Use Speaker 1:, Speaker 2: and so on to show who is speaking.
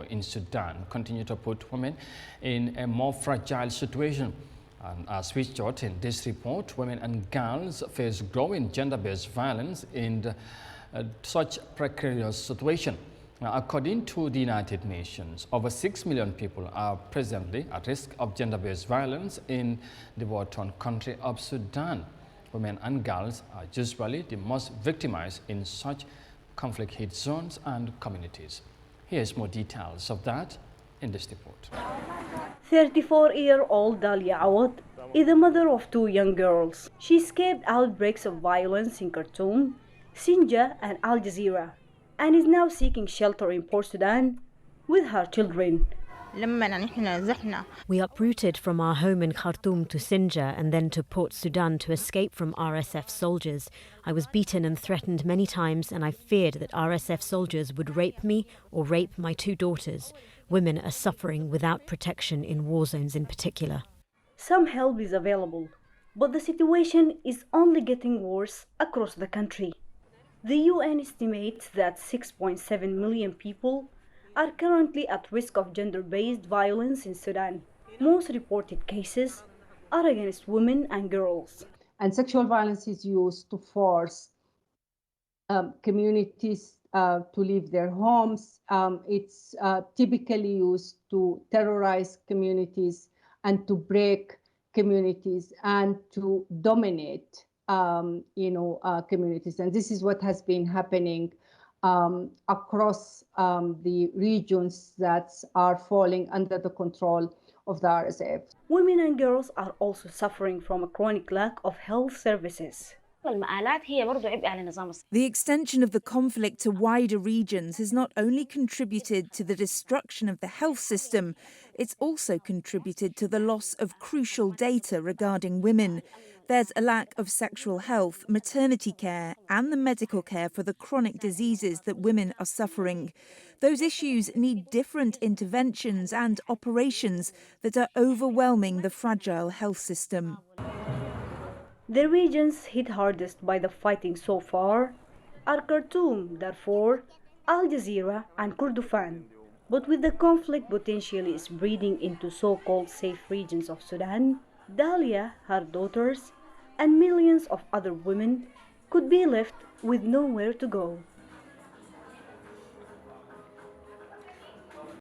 Speaker 1: in Sudan continue to put women in a more fragile situation. And as we showed in this report, women and girls face growing gender-based violence in such precarious situation. Now, according to the United Nations, over 6 million people are presently at risk of gender-based violence in the war-torn country of Sudan. Women and girls are usually the most victimized in such conflict-hit zones and communities. Here's more details of that in this report.
Speaker 2: 34-year-old Dahlia Awad is the mother of 2 young girls. She escaped outbreaks of violence in Khartoum, Sinjar and Al Jazeera, and is now seeking shelter in Port Sudan with her children.
Speaker 3: We uprooted from our home in Khartoum to Sinjar and then to Port Sudan to escape from RSF soldiers. I was beaten and threatened many times, and I feared that RSF soldiers would rape me or rape my 2 daughters. Women are suffering without protection in war zones in particular.
Speaker 2: Some help is available, but the situation is only getting worse across the country. The UN estimates that 6.7 million people are currently at risk of gender-based violence in Sudan. Most reported cases are against women and girls.
Speaker 4: And sexual violence is used to force communities to leave their homes. It's typically used to terrorize communities and to break communities and to dominate communities. And this is what has been happening across the regions that are falling under the control of the RSF.
Speaker 2: Women and girls are also suffering from a chronic lack of health services.
Speaker 5: The extension of the conflict to wider regions has not only contributed to the destruction of the health system, it's also contributed to the loss of crucial data regarding women. There's a lack of sexual health, maternity care, and the medical care for the chronic diseases that women are suffering. Those issues need different interventions and operations that are overwhelming the fragile health system.
Speaker 2: The regions hit hardest by the fighting so far are Khartoum, Darfur, Al Jazeera, and Kordofan. But with the conflict potentially spreading into so-called safe regions of Sudan, Dahlia, her daughters, and millions of other women could be left with nowhere to go.